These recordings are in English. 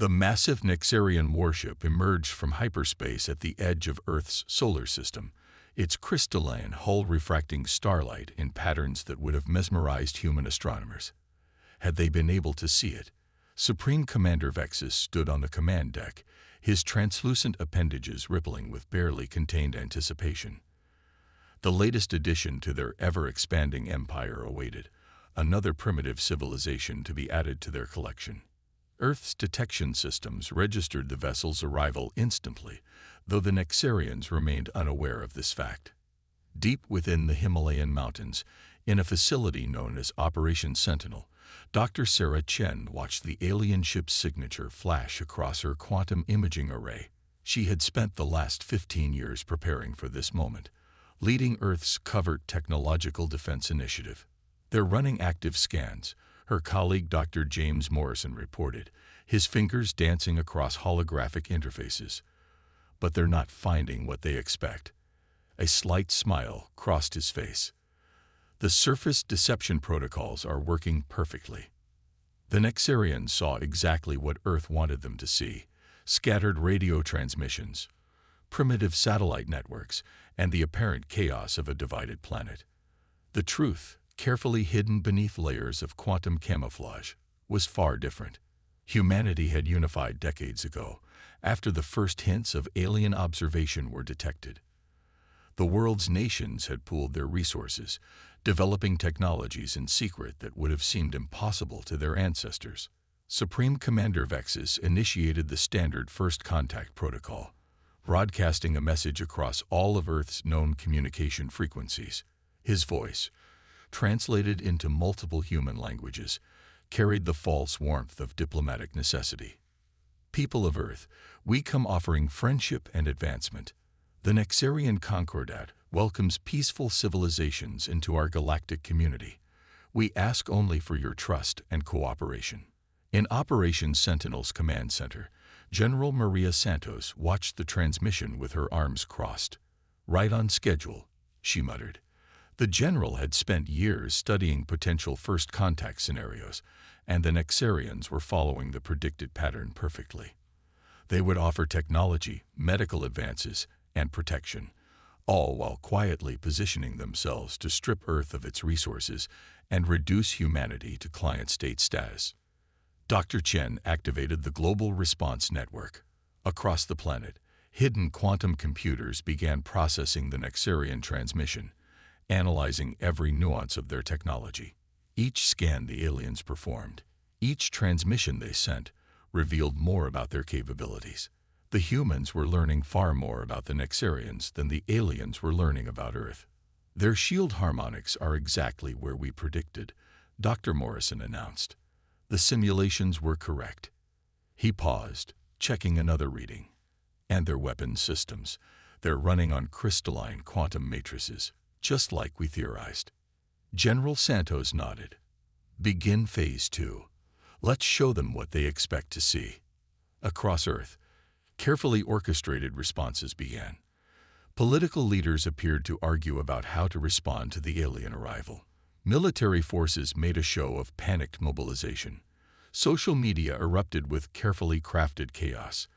The massive Nexarian warship emerged from hyperspace at the edge of Earth's solar system, its crystalline hull refracting starlight in patterns that would have mesmerized human astronomers. Had they been able to see it, Supreme Commander Vexus stood on the command deck, his translucent appendages rippling with barely contained anticipation. The latest addition to their ever-expanding empire awaited, another primitive civilization to be added to their collection. Earth's detection systems registered the vessel's arrival instantly, though the Nexarians remained unaware of this fact. Deep within the Himalayan mountains, in a facility known as Operation Sentinel, Dr. Sarah Chen watched the alien ship's signature flash across her quantum imaging array. She had spent the last 15 years preparing for this moment, leading Earth's covert technological defense initiative. They're running active scans, her colleague Dr. James Morrison reported, his fingers dancing across holographic interfaces. But they're not finding what they expect. A slight smile crossed his face. The surface deception protocols are working perfectly. The Nexarians saw exactly what Earth wanted them to see: scattered radio transmissions, primitive satellite networks, and the apparent chaos of a divided planet. The truth, carefully hidden beneath layers of quantum camouflage, was far different. Humanity had unified decades ago, after the first hints of alien observation were detected. The world's nations had pooled their resources, developing technologies in secret that would have seemed impossible to their ancestors. Supreme Commander Vexus initiated the standard First Contact Protocol, broadcasting a message across all of Earth's known communication frequencies. His voice, translated into multiple human languages, carried the false warmth of diplomatic necessity. People of Earth, we come offering friendship and advancement. The Nexarian Concordat welcomes peaceful civilizations into our galactic community. We ask only for your trust and cooperation. In Operation Sentinel's command center, General Maria Santos watched the transmission with her arms crossed. "Right on schedule," she muttered. The general had spent years studying potential first contact scenarios, and the Nexarians were following the predicted pattern perfectly. They would offer technology, medical advances, and protection, all while quietly positioning themselves to strip Earth of its resources and reduce humanity to client-state status. Dr. Chen activated the Global Response Network. Across the planet, hidden quantum computers began processing the Nexarian transmission, analyzing every nuance of their technology. Each scan the aliens performed, each transmission they sent, revealed more about their capabilities. The humans were learning far more about the Nexarians than the aliens were learning about Earth. "Their shield harmonics are exactly where we predicted," Dr. Morrison announced. The simulations were correct. He paused, checking another reading. "And their weapon systems. They're running on crystalline quantum matrices, just like we theorized." General Santos nodded. "Begin Phase 2. Let's show them what they expect to see." Across Earth, carefully orchestrated responses began. Political leaders appeared to argue about how to respond to the alien arrival. Military forces made a show of panicked mobilization. Social media erupted with carefully crafted chaos.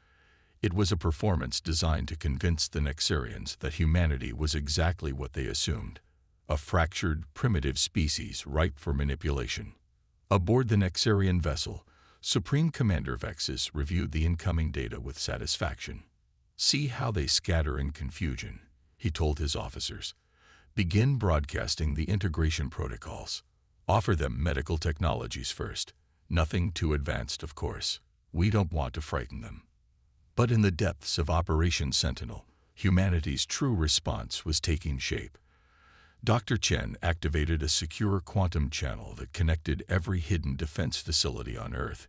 It was a performance designed to convince the Nexarians that humanity was exactly what they assumed: a fractured, primitive species ripe for manipulation. Aboard the Nexarian vessel, Supreme Commander Vexus reviewed the incoming data with satisfaction. "See how they scatter in confusion," he told his officers. "Begin broadcasting the integration protocols. Offer them medical technologies first. Nothing too advanced, of course. We don't want to frighten them." But in the depths of Operation Sentinel, humanity's true response was taking shape. Dr. Chen activated a secure quantum channel that connected every hidden defense facility on Earth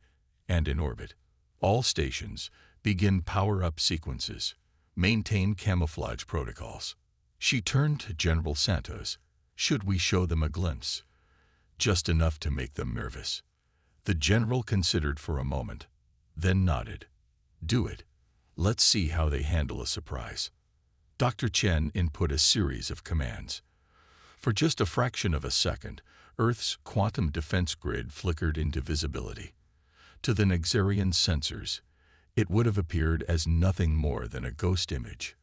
and in orbit. All stations, begin power-up sequences, maintain camouflage protocols. She turned to General Santos. "Should we show them a glimpse?" "Just enough to make them nervous." The general considered for a moment, then nodded. "Do it. Let's see how they handle a surprise." Dr. Chen input a series of commands. For just a fraction of a second, Earth's quantum defense grid flickered into visibility. To the Nexarian sensors, it would have appeared as nothing more than a ghost image,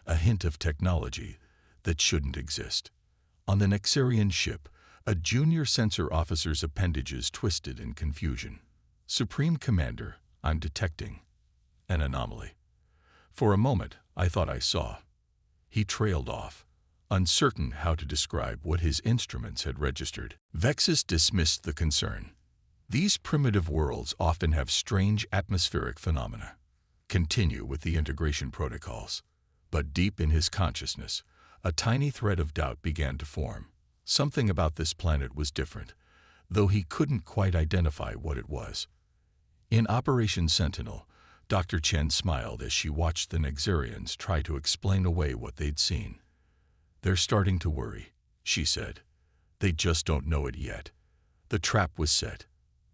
a hint of technology that shouldn't exist. On the Nexarian ship, a junior sensor officer's appendages twisted in confusion. "Supreme Commander, I'm detecting an anomaly. For a moment, I thought I saw." He trailed off, uncertain how to describe what his instruments had registered. Vexus dismissed the concern. "These primitive worlds often have strange atmospheric phenomena. Continue with the integration protocols." But deep in his consciousness, a tiny thread of doubt began to form. Something about this planet was different, though he couldn't quite identify what it was. In Operation Sentinel, Dr. Chen smiled as she watched the Nexarians try to explain away what they'd seen. "They're starting to worry," she said. "They just don't know it yet." The trap was set.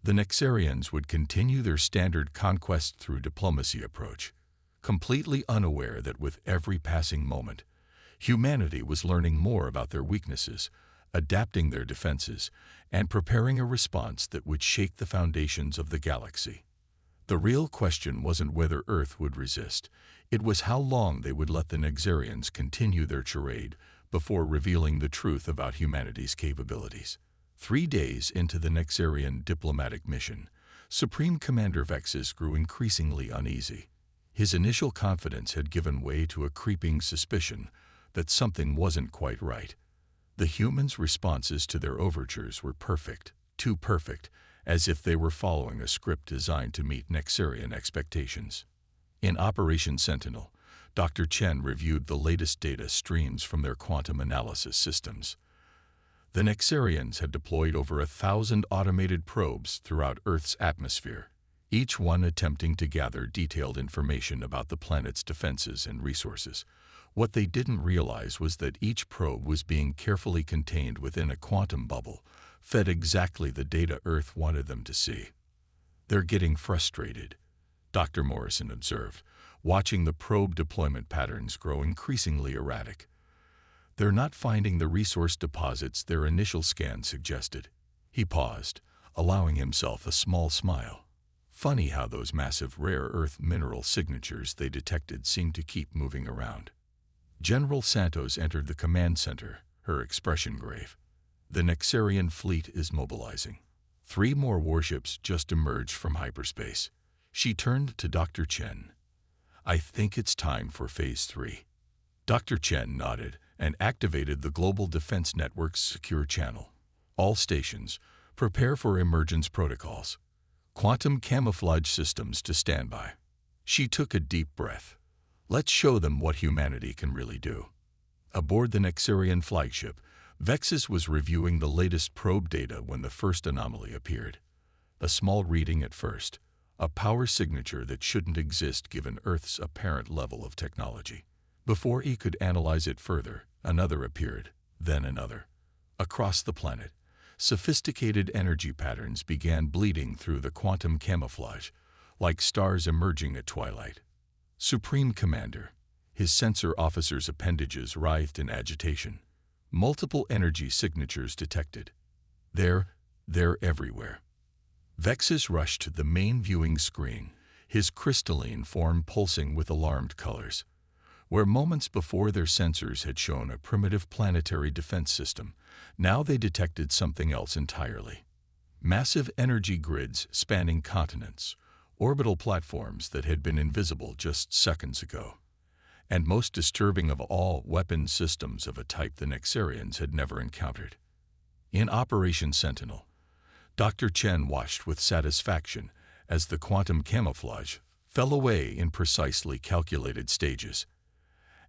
The Nexarians would continue their standard conquest through diplomacy approach, completely unaware that with every passing moment, humanity was learning more about their weaknesses, adapting their defenses, and preparing a response that would shake the foundations of the galaxy. The real question wasn't whether Earth would resist. It was how long they would let the Nexarians continue their charade before revealing the truth about humanity's capabilities. 3 days into the Nexarian diplomatic mission, Supreme Commander Vexus grew increasingly uneasy. His initial confidence had given way to a creeping suspicion that something wasn't quite right. The humans' responses to their overtures were perfect, too perfect, as if they were following a script designed to meet Nexarian expectations. In Operation Sentinel, Dr. Chen reviewed the latest data streams from their quantum analysis systems. The Nexarians had deployed over 1,000 automated probes throughout Earth's atmosphere, each one attempting to gather detailed information about the planet's defenses and resources. What they didn't realize was that each probe was being carefully contained within a quantum bubble, fed exactly the data Earth wanted them to see. "They're getting frustrated," Dr. Morrison observed, watching the probe deployment patterns grow increasingly erratic. "They're not finding the resource deposits their initial scan suggested." He paused, allowing himself a small smile. Funny how those massive rare earth mineral signatures they detected seemed to keep moving around. General Santos entered the command center, her expression grave. "The Nexarian fleet is mobilizing. 3 more warships just emerged from hyperspace." She turned to Dr. Chen. "I think it's time for Phase 3. Dr. Chen nodded and activated the Global Defense Network's secure channel. "All stations, prepare for emergence protocols. Quantum camouflage systems to standby." She took a deep breath. "Let's show them what humanity can really do." Aboard the Nexarian flagship, Vexus was reviewing the latest probe data when the first anomaly appeared. A small reading at first, a power signature that shouldn't exist given Earth's apparent level of technology. Before he could analyze it further, another appeared, then another. Across the planet, sophisticated energy patterns began bleeding through the quantum camouflage, like stars emerging at twilight. "Supreme Commander," his sensor officer's appendages writhed in agitation. "Multiple energy signatures detected. They're everywhere." Vexus rushed to the main viewing screen, his crystalline form pulsing with alarmed colors. Where moments before their sensors had shown a primitive planetary defense system, now they detected something else entirely. Massive energy grids spanning continents, orbital platforms that had been invisible just seconds ago. And most disturbing of all, weapon systems of a type the Nexarians had never encountered. In Operation Sentinel, Dr. Chen watched with satisfaction as the quantum camouflage fell away in precisely calculated stages.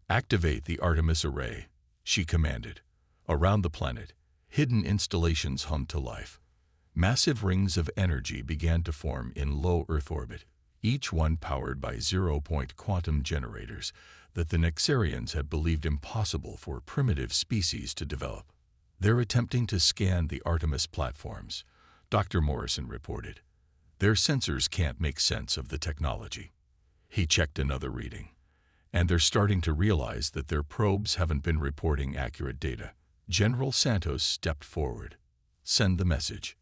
"Activate the Artemis array," she commanded. Around the planet, hidden installations hummed to life. Massive rings of energy began to form in low Earth orbit, each one powered by zero-point quantum generators that the Nexarians had believed impossible for primitive species to develop. "They're attempting to scan the Artemis platforms," Dr. Morrison reported. "Their sensors can't make sense of the technology." He checked another reading. "And they're starting to realize that their probes haven't been reporting accurate data." General Santos stepped forward. "Send the message."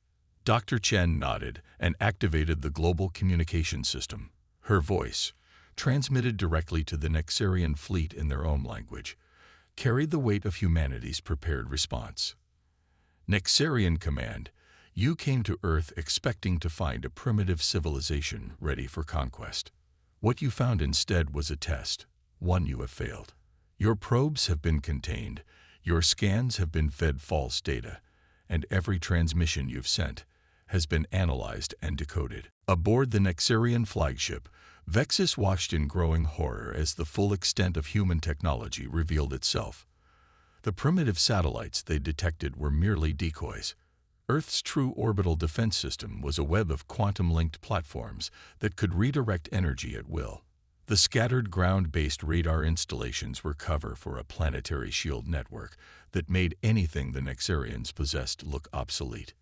Dr. Chen nodded and activated the global communication system. Her voice, transmitted directly to the Nexarian fleet in their own language, carried the weight of humanity's prepared response. Nexarian Command, you came to Earth expecting to find a primitive civilization ready for conquest. What you found instead was a test, one you have failed. Your probes have been contained, your scans have been fed false data, and every transmission you've sent has been analyzed and decoded. Aboard the Nexarian flagship, Vexus watched in growing horror as the full extent of human technology revealed itself. The primitive satellites they detected were merely decoys. Earth's true orbital defense system was a web of quantum-linked platforms that could redirect energy at will. The scattered ground-based radar installations were cover for a planetary shield network that made anything the Nexarians possessed look obsolete.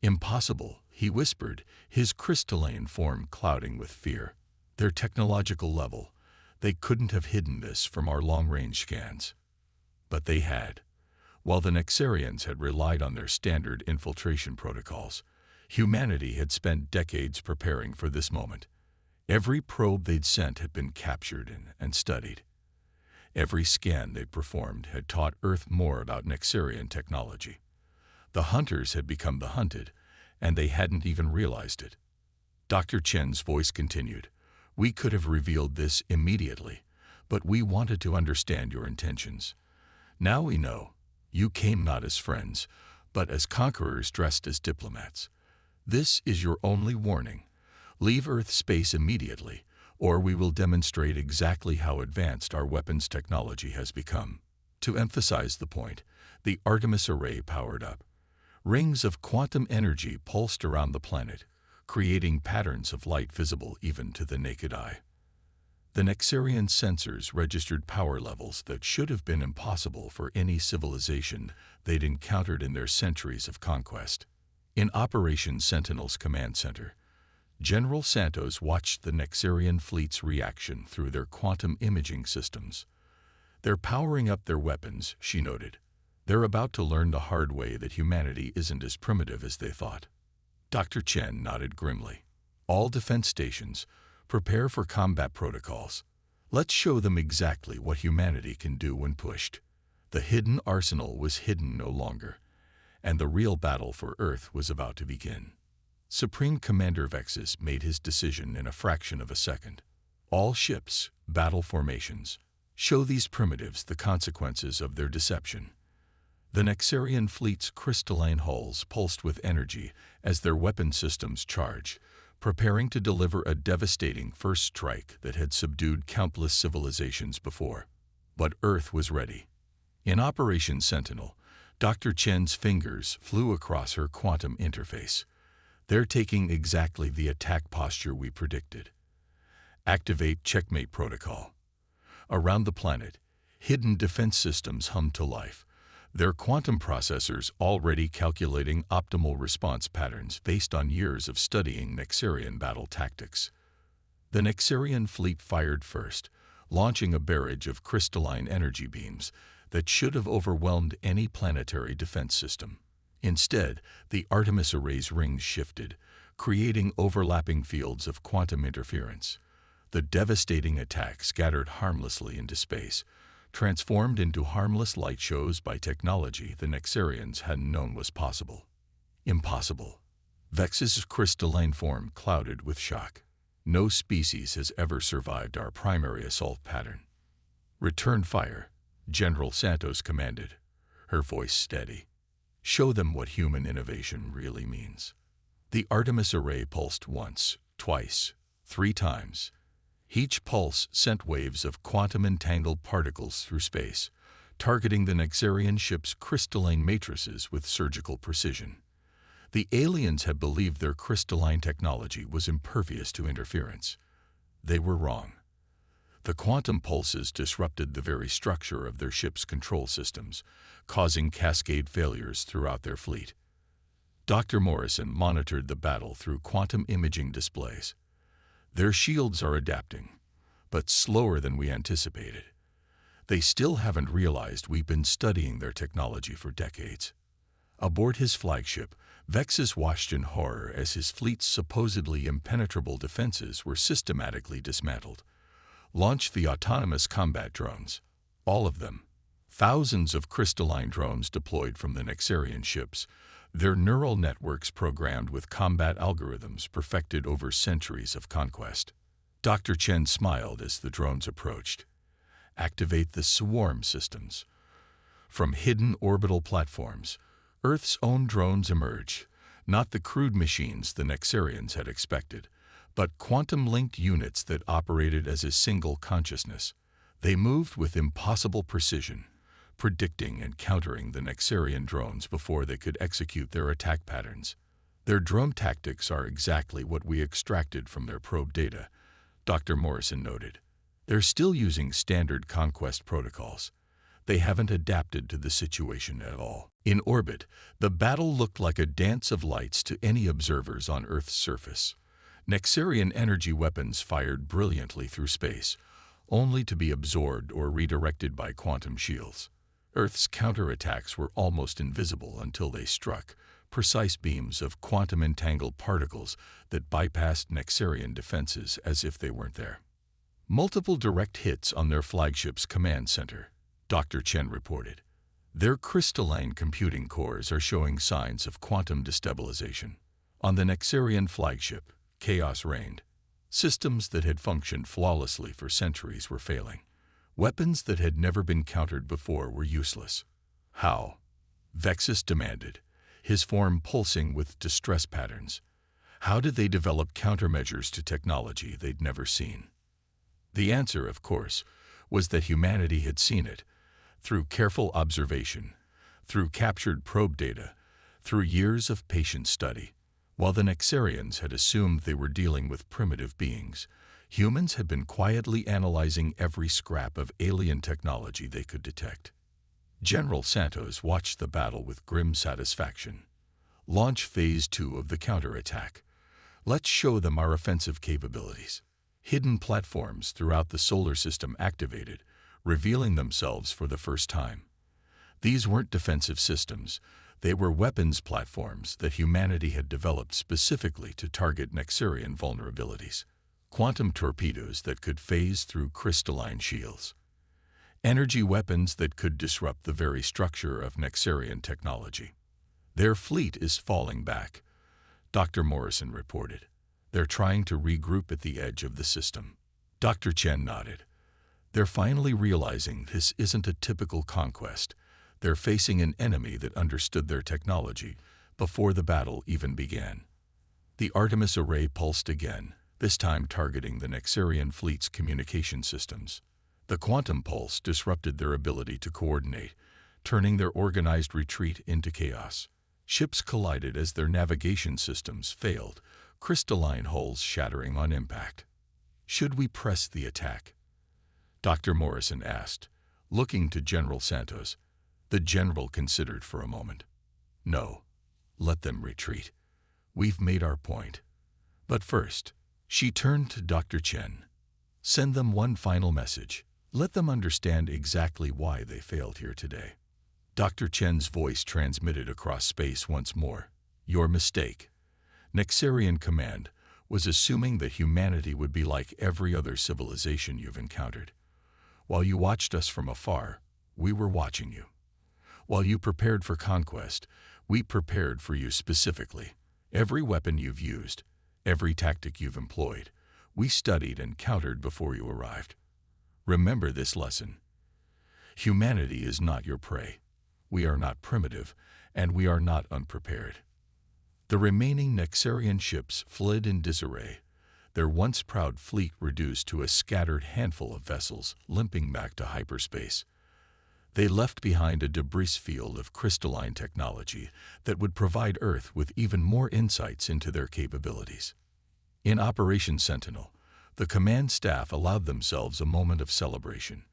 Impossible, he whispered, his crystalline form clouding with fear. Their technological level, they couldn't have hidden this from our long-range scans. But they had. While the Nexarians had relied on their standard infiltration protocols, humanity had spent decades preparing for this moment. Every probe they'd sent had been captured and studied. Every scan they'd performed had taught Earth more about Nexarian technology. The hunters had become the hunted, and they hadn't even realized it. Dr. Chen's voice continued. We could have revealed this immediately, but we wanted to understand your intentions. Now we know. You came not as friends, but as conquerors dressed as diplomats. This is your only warning. Leave Earth space immediately, or we will demonstrate exactly how advanced our weapons technology has become. To emphasize the point, the Artemis array powered up. Rings of quantum energy pulsed around the planet, creating patterns of light visible even to the naked eye. The Nexarian sensors registered power levels that should have been impossible for any civilization they'd encountered in their centuries of conquest. In Operation Sentinel's command center, General Santos watched the Nexarian fleet's reaction through their quantum imaging systems. They're powering up their weapons, she noted. They're about to learn the hard way that humanity isn't as primitive as they thought. Dr. Chen nodded grimly. All defense stations, prepare for combat protocols. Let's show them exactly what humanity can do when pushed. The hidden arsenal was hidden no longer, and the real battle for Earth was about to begin. Supreme Commander Vexus made his decision in a fraction of a second. All ships, battle formations, show these primitives the consequences of their deception. The Nexarian fleet's crystalline hulls pulsed with energy as their weapon systems charged, preparing to deliver a devastating first strike that had subdued countless civilizations before. But Earth was ready. In Operation Sentinel, Dr. Chen's fingers flew across her quantum interface. They're taking exactly the attack posture we predicted. Activate Checkmate Protocol. Around the planet, hidden defense systems hummed to life, their quantum processors already calculating optimal response patterns based on years of studying Nexarian battle tactics. The Nexarian fleet fired first, launching a barrage of crystalline energy beams that should have overwhelmed any planetary defense system. Instead, the Artemis array's rings shifted, creating overlapping fields of quantum interference. The devastating attack scattered harmlessly into space, transformed into harmless light shows by technology the Nexarians hadn't known was possible. Impossible. Vexus's crystalline form clouded with shock. No species has ever survived our primary assault pattern. Return fire, General Santos commanded, her voice steady. Show them what human innovation really means. The Artemis array pulsed once, twice, 3 times. Each pulse sent waves of quantum-entangled particles through space, targeting the Nexarian ship's crystalline matrices with surgical precision. The aliens had believed their crystalline technology was impervious to interference. They were wrong. The quantum pulses disrupted the very structure of their ship's control systems, causing cascade failures throughout their fleet. Dr. Morrison monitored the battle through quantum imaging displays. Their shields are adapting, but slower than we anticipated. They still haven't realized we've been studying their technology for decades. Aboard his flagship, Vexus watched in horror as his fleet's supposedly impenetrable defenses were systematically dismantled. Launch the autonomous combat drones. All of them. Thousands of crystalline drones deployed from the Nexarian ships, their neural networks programmed with combat algorithms perfected over centuries of conquest. Dr. Chen smiled as the drones approached. Activate the swarm systems. From hidden orbital platforms, Earth's own drones emerge, not the crude machines the Nexarians had expected, but quantum-linked units that operated as a single consciousness. They moved with impossible precision, predicting and countering the Nexarian drones before they could execute their attack patterns. Their drone tactics are exactly what we extracted from their probe data, Dr. Morrison noted. They're still using standard conquest protocols. They haven't adapted to the situation at all. In orbit, the battle looked like a dance of lights to any observers on Earth's surface. Nexarian energy weapons fired brilliantly through space, only to be absorbed or redirected by quantum shields. Earth's counterattacks were almost invisible until they struck, precise beams of quantum-entangled particles that bypassed Nexarian defenses as if they weren't there. Multiple direct hits on their flagship's command center, Dr. Chen reported. Their crystalline computing cores are showing signs of quantum destabilization. On the Nexarian flagship, chaos reigned. Systems that had functioned flawlessly for centuries were failing. Weapons that had never been countered before were useless. How? Vexus demanded, his form pulsing with distress patterns. How did they develop countermeasures to technology they'd never seen? The answer, of course, was that humanity had seen it, through careful observation, through captured probe data, through years of patient study. While the Nexarians had assumed they were dealing with primitive beings, humans had been quietly analyzing every scrap of alien technology they could detect. General Santos watched the battle with grim satisfaction. Launch Phase 2 of the counterattack. Let's show them our offensive capabilities. Hidden platforms throughout the solar system activated, revealing themselves for the first time. These weren't defensive systems. They were weapons platforms that humanity had developed specifically to target Nexarian vulnerabilities. Quantum torpedoes that could phase through crystalline shields. Energy weapons that could disrupt the very structure of Nexarian technology. Their fleet is falling back, Dr. Morrison reported. They're trying to regroup at the edge of the system. Dr. Chen nodded. They're finally realizing this isn't a typical conquest. They're facing an enemy that understood their technology before the battle even began. The Artemis array pulsed again, this time targeting the Nexarian fleet's communication systems. The quantum pulse disrupted their ability to coordinate, turning their organized retreat into chaos. Ships collided as their navigation systems failed, crystalline hulls shattering on impact. Should we press the attack? Dr. Morrison asked, looking to General Santos. The general considered for a moment. No, let them retreat. We've made our point. But first, she turned to Dr. Chen. Send them one final message. Let them understand exactly why they failed here today. Dr. Chen's voice transmitted across space once more. Your mistake. Nexarian Command was assuming that humanity would be like every other civilization you've encountered. While you watched us from afar, we were watching you. While you prepared for conquest, we prepared for you specifically. Every weapon you've used, every tactic you've employed, we studied and countered before you arrived. Remember this lesson. Humanity is not your prey. We are not primitive, and we are not unprepared. The remaining Nexarian ships fled in disarray, their once proud fleet reduced to a scattered handful of vessels limping back to hyperspace. They left behind a debris field of crystalline technology that would provide Earth with even more insights into their capabilities. In Operation Sentinel, the command staff allowed themselves a moment of celebration,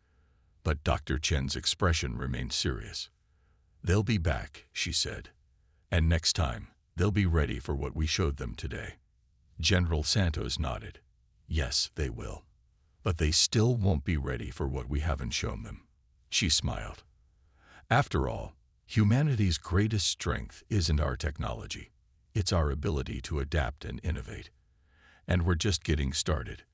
but Dr. Chen's expression remained serious. They'll be back, she said, and next time, they'll be ready for what we showed them today. General Santos nodded. Yes, they will. But they still won't be ready for what we haven't shown them. She smiled. After all, Humanity's greatest strength isn't our technology. It's our ability to adapt and innovate. And we're just getting started.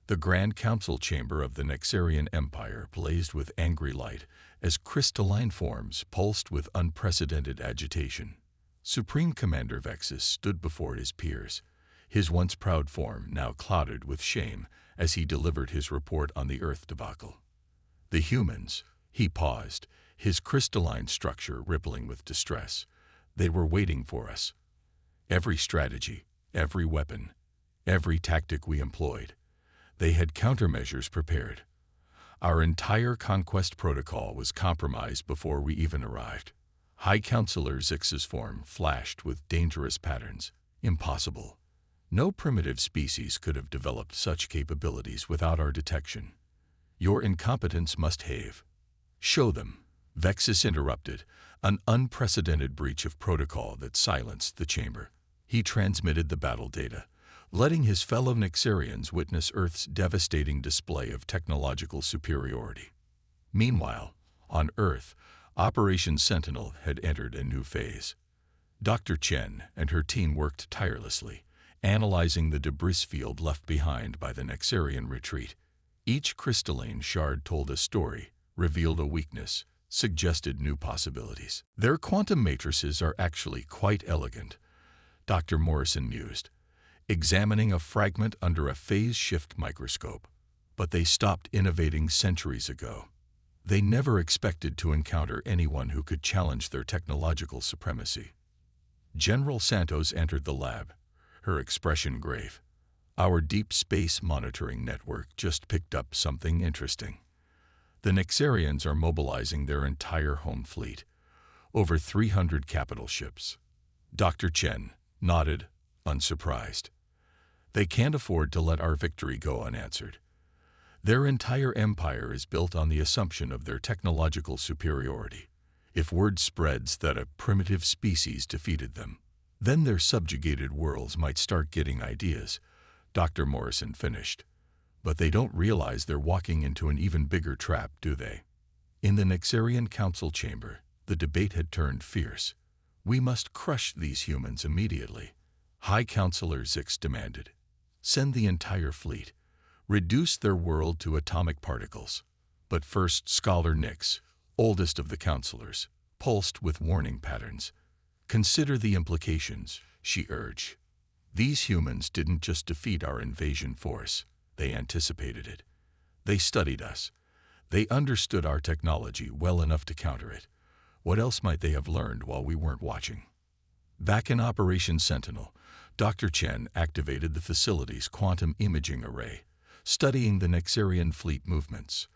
The Grand Council chamber of the Nexarian Empire blazed with angry light as crystalline forms pulsed with unprecedented agitation. Supreme Commander Vexus stood before his peers, his once proud form now clouded with shame as he delivered his report on the Earth debacle. The humans, he paused, his crystalline structure rippling with distress. They were waiting for us. Every strategy, every weapon, every tactic we employed, they had countermeasures prepared. Our entire conquest protocol was compromised before we even arrived. High Counselor Zix's form flashed with dangerous patterns. Impossible. No primitive species could have developed such capabilities without our detection. Your incompetence must have. Show them. Vexus interrupted, an unprecedented breach of protocol that silenced the chamber. He transmitted the battle data, letting his fellow Nexarians witness Earth's devastating display of technological superiority. Meanwhile, on Earth, Operation Sentinel had entered a new phase. Dr. Chen and her team worked tirelessly, analyzing the debris field left behind by the Nexarian retreat. Each crystalline shard told a story, revealed a weakness, suggested new possibilities. Their quantum matrices are actually quite elegant, Dr. Morrison mused, examining a fragment under a phase shift microscope. But they stopped innovating centuries ago. They never expected to encounter anyone who could challenge their technological supremacy. General Santos entered the lab, her expression grave. Our deep space monitoring network just picked up something interesting. The Nexarians are mobilizing their entire home fleet, over 300 capital ships. Dr. Chen nodded, unsurprised. They can't afford to let our victory go unanswered. Their entire empire is built on the assumption of their technological superiority. If word spreads that a primitive species defeated them, then their subjugated worlds might start getting ideas, Dr. Morrison finished. But they don't realize they're walking into an even bigger trap, do they? In the Nexarian Council chamber, the debate had turned fierce. We must crush these humans immediately. High Counselor Zix demanded. Send the entire fleet. Reduce their world to atomic particles. But first, Scholar Nix, oldest of the counselors, pulsed with warning patterns. Consider the implications, she urged. These humans didn't just defeat our invasion force. They anticipated it. They studied us. They understood our technology well enough to counter it. What else might they have learned while we weren't watching? Back in Operation Sentinel, Dr. Chen activated the facility's quantum imaging array, studying the Nexarian fleet movements.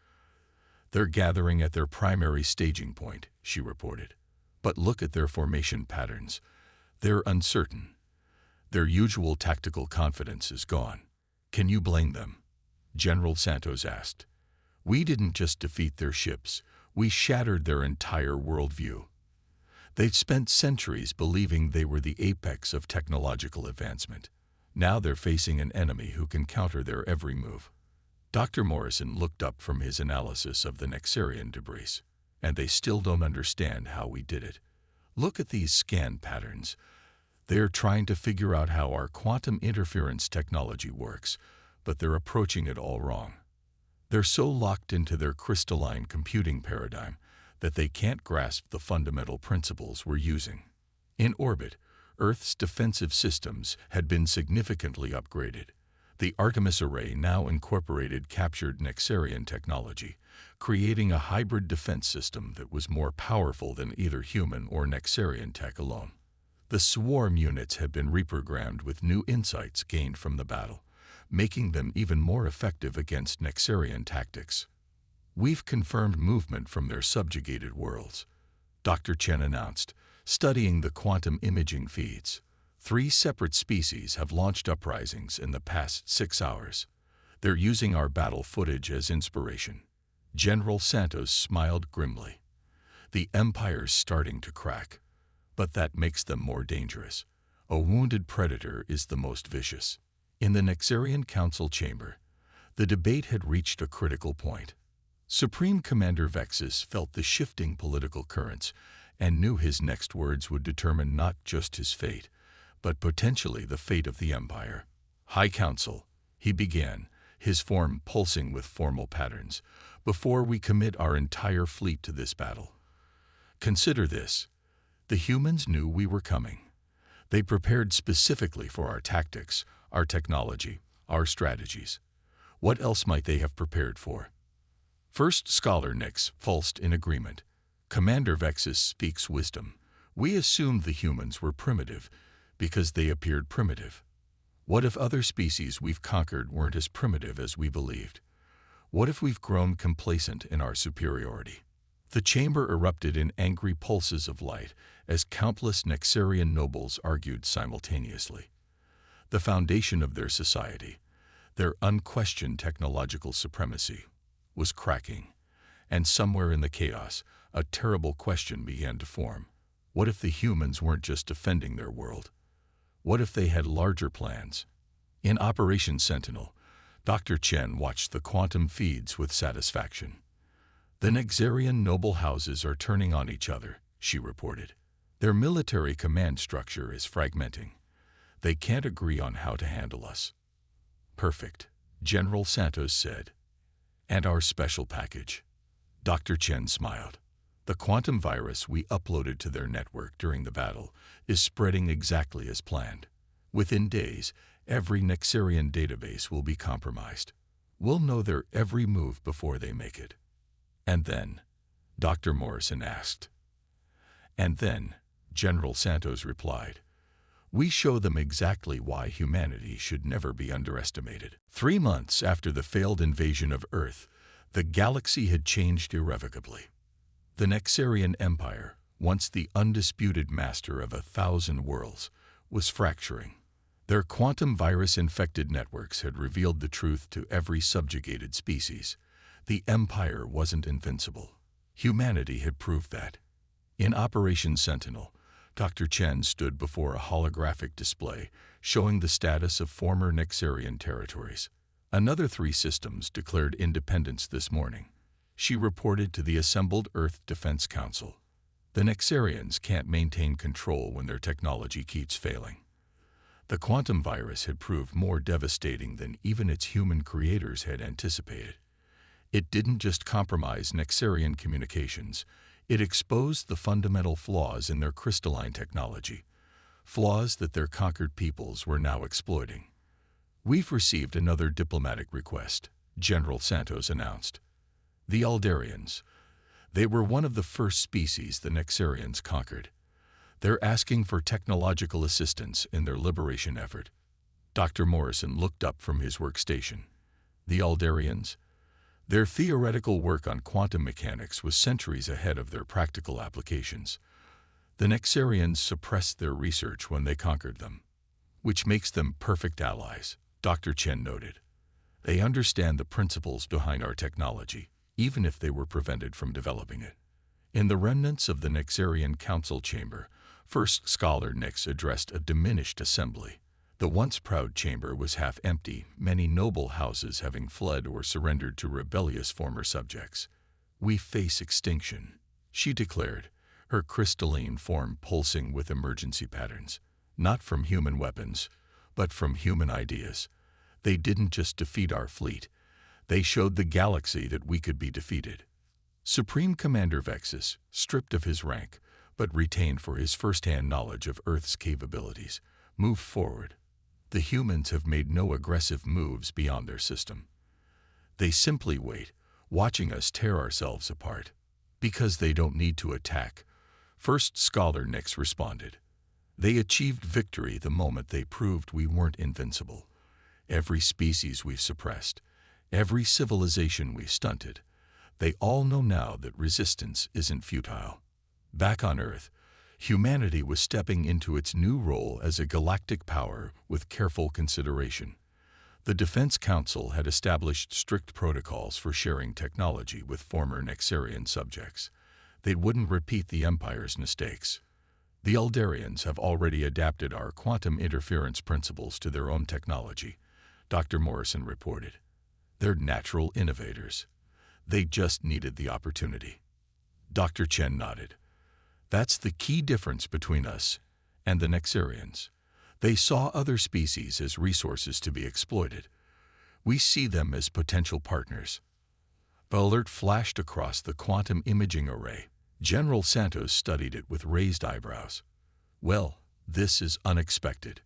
They're gathering at their primary staging point, she reported. But look at their formation patterns. They're uncertain. Their usual tactical confidence is gone. Can you blame them? General Santos asked. We didn't just defeat their ships, we shattered their entire worldview. They'd spent centuries believing they were the apex of technological advancement. Now they're facing an enemy who can counter their every move. Dr. Morrison looked up from his analysis of the Nexarian debris. And they still don't understand how we did it. Look at these scan patterns. They're trying to figure out how our quantum interference technology works, but they're approaching it all wrong. They're so locked into their crystalline computing paradigm that they can't grasp the fundamental principles we're using. In orbit, Earth's defensive systems had been significantly upgraded. The Artemis array now incorporated captured Nexarian technology, creating a hybrid defense system that was more powerful than either human or Nexarian tech alone. The swarm units had been reprogrammed with new insights gained from the battle, making them even more effective against Nexarian tactics. We've confirmed movement from their subjugated worlds, Dr. Chen announced, studying the quantum imaging feeds. 3 separate species have launched uprisings in the past 6 hours. They're using our battle footage as inspiration. General Santos smiled grimly. The Empire's starting to crack, but that makes them more dangerous. A wounded predator is the most vicious. In the Nexarian Council chamber, the debate had reached a critical point. Supreme Commander Vexus felt the shifting political currents and knew his next words would determine not just his fate, but potentially the fate of the Empire. "High Council," he began, his form pulsing with formal patterns, "before we commit our entire fleet to this battle. Consider this. The humans knew we were coming. They prepared specifically for our tactics, our technology, our strategies. What else might they have prepared for?" First Scholar Nix pulsed in agreement. "Commander Vexus speaks wisdom. We assumed the humans were primitive because they appeared primitive. What if other species we've conquered weren't as primitive as we believed? What if we've grown complacent in our superiority?" The chamber erupted in angry pulses of light as countless Nexarian nobles argued simultaneously. The foundation of their society, their unquestioned technological supremacy, was cracking, and somewhere in the chaos, a terrible question began to form. What if the humans weren't just defending their world? What if they had larger plans? In Operation Sentinel, Dr. Chen watched the quantum feeds with satisfaction. "The Nexarian noble houses are turning on each other," she reported. "Their military command structure is fragmenting. They can't agree on how to handle us." "Perfect," General Santos said. "And our special package?" Dr. Chen smiled. "The quantum virus we uploaded to their network during the battle is spreading exactly as planned. Within days, every Nexarian database will be compromised. We'll know their every move before they make it." "And then?" Dr. Morrison asked. "And then," General Santos replied, "we show them exactly why humanity should never be underestimated." 3 months after the failed invasion of Earth, the galaxy had changed irrevocably. The Nexarian Empire, once the undisputed master of 1,000 worlds, was fracturing. Their quantum virus-infected networks had revealed the truth to every subjugated species. The Empire wasn't invincible. Humanity had proved that. In Operation Sentinel, Dr. Chen stood before a holographic display showing the status of former Nexarian territories. Another 3 systems declared independence this morning, she reported to the assembled Earth Defense Council. The Nexarians can't maintain control when their technology keeps failing. The quantum virus had proved more devastating than even its human creators had anticipated. It didn't just compromise Nexarian communications, it exposed the fundamental flaws in their crystalline technology, flaws that their conquered peoples were now exploiting. "We've received another diplomatic request," General Santos announced. "The Aldarians. They were one of the first species the Nexarians conquered. They're asking for technological assistance in their liberation effort." Dr. Morrison looked up from his workstation. "The Aldarians? Their theoretical work on quantum mechanics was centuries ahead of their practical applications. The Nexarians suppressed their research when they conquered them, which makes them perfect allies," Dr. Chen noted. "They understand the principles behind our technology, even if they were prevented from developing it." In the remnants of the Nexarian Council chamber, First Scholar Nix addressed a diminished assembly. The once proud chamber was half empty, many noble houses having fled or surrendered to rebellious former subjects. "We face extinction," she declared, her crystalline form pulsing with emergency patterns. "Not from human weapons, but from human ideas. They didn't just defeat our fleet, they showed the galaxy that we could be defeated." Supreme Commander Vexus, stripped of his rank, but retained for his first-hand knowledge of Earth's capabilities, moved forward. "The humans have made no aggressive moves beyond their system. They simply wait, watching us tear ourselves apart. Because they don't need to attack," First Scholar Nix responded. "They achieved victory the moment they proved we weren't invincible. Every species we've suppressed, every civilization we've stunted, they all know now that resistance isn't futile." Back on Earth, humanity was stepping into its new role as a galactic power with careful consideration. The Defense Council had established strict protocols for sharing technology with former Nexarian subjects. They wouldn't repeat the Empire's mistakes. "The Aldarians have already adapted our quantum interference principles to their own technology," Dr. Morrison reported. "They're natural innovators. They just needed the opportunity." Dr. Chen nodded. That's the key difference between us and the Nexarians. They saw other species as resources to be exploited. We see them as potential partners. The alert flashed across the quantum imaging array. General Santos studied it with raised eyebrows. Well, this is unexpected.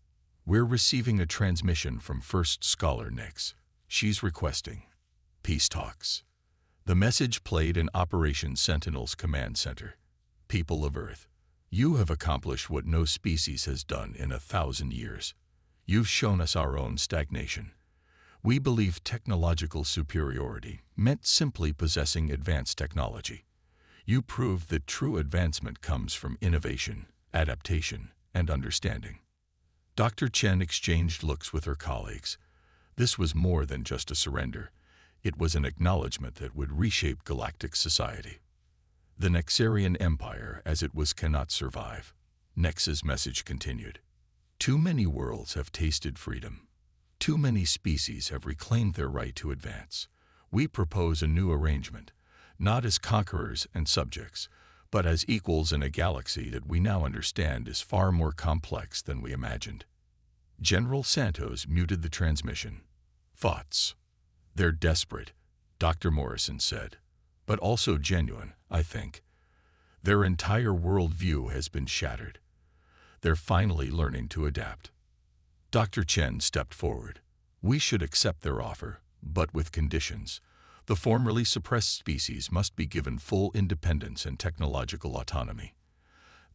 We're receiving a transmission from First Scholar Nix. She's requesting peace talks. The message played in Operation Sentinel's command center. People of Earth, you have accomplished what no species has done in 1,000 years. You've shown us our own stagnation. We believe technological superiority meant simply possessing advanced technology. You proved that true advancement comes from innovation, adaptation, and understanding. Dr. Chen exchanged looks with her colleagues. This was more than just a surrender. It was an acknowledgement that would reshape galactic society. The Nexarian Empire, as it was, cannot survive. Nex's message continued. Too many worlds have tasted freedom. Too many species have reclaimed their right to advance. We propose a new arrangement, not as conquerors and subjects, but as equals in a galaxy that we now understand is far more complex than we imagined. General Santos muted the transmission. Thoughts. They're desperate, Dr. Morrison said, but also genuine, I think. Their entire worldview has been shattered. They're finally learning to adapt. Dr. Chen stepped forward. We should accept their offer, but with conditions. The formerly suppressed species must be given full independence and technological autonomy.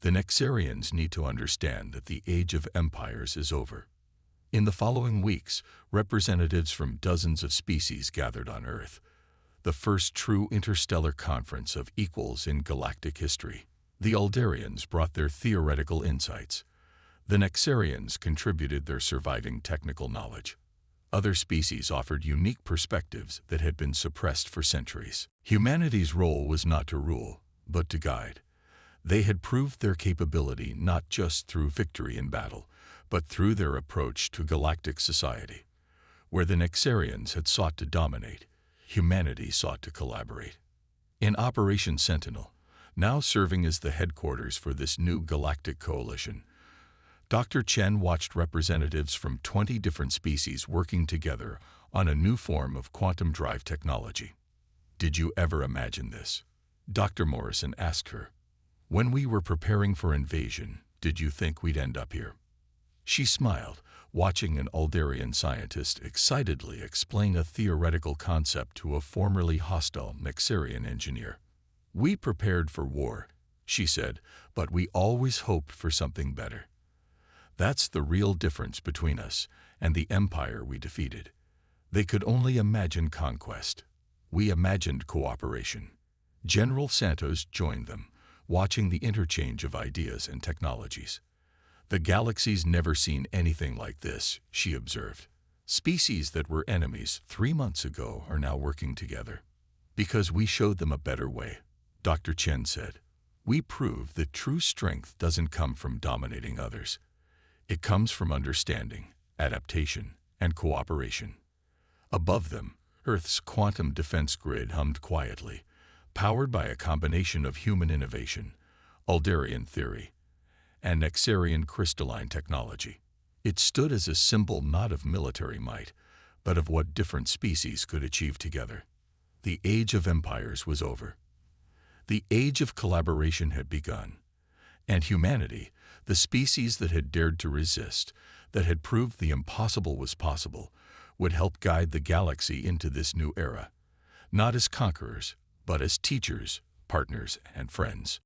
The Nexarians need to understand that the age of empires is over. In the following weeks, representatives from dozens of species gathered on Earth. The first true interstellar conference of equals in galactic history. The Aldarians brought their theoretical insights. The Nexarians contributed their surviving technical knowledge. Other species offered unique perspectives that had been suppressed for centuries. Humanity's role was not to rule, but to guide. They had proved their capability not just through victory in battle, but through their approach to galactic society. Where the Nexarians had sought to dominate, humanity sought to collaborate. In Operation Sentinel, now serving as the headquarters for this new galactic coalition, Dr. Chen watched representatives from 20 different species working together on a new form of quantum drive technology. Did you ever imagine this? Dr. Morrison asked her. When we were preparing for invasion, did you think we'd end up here? She smiled, watching an Aldarian scientist excitedly explain a theoretical concept to a formerly hostile Nexarian engineer. We prepared for war, she said, but we always hoped for something better. That's the real difference between us and the empire we defeated. They could only imagine conquest. We imagined cooperation. General Santos joined them, watching the interchange of ideas and technologies. The galaxy's never seen anything like this, she observed. Species that were enemies 3 months ago are now working together. Because we showed them a better way, Dr. Chen said. We proved that true strength doesn't come from dominating others. It comes from understanding, adaptation, and cooperation. Above them, Earth's quantum defense grid hummed quietly, powered by a combination of human innovation, Aldarian theory, and Nexarian crystalline technology. It stood as a symbol not of military might, but of what different species could achieve together. The age of empires was over. The age of collaboration had begun. And humanity, the species that had dared to resist, that had proved the impossible was possible, would help guide the galaxy into this new era, not as conquerors, but as teachers, partners, and friends.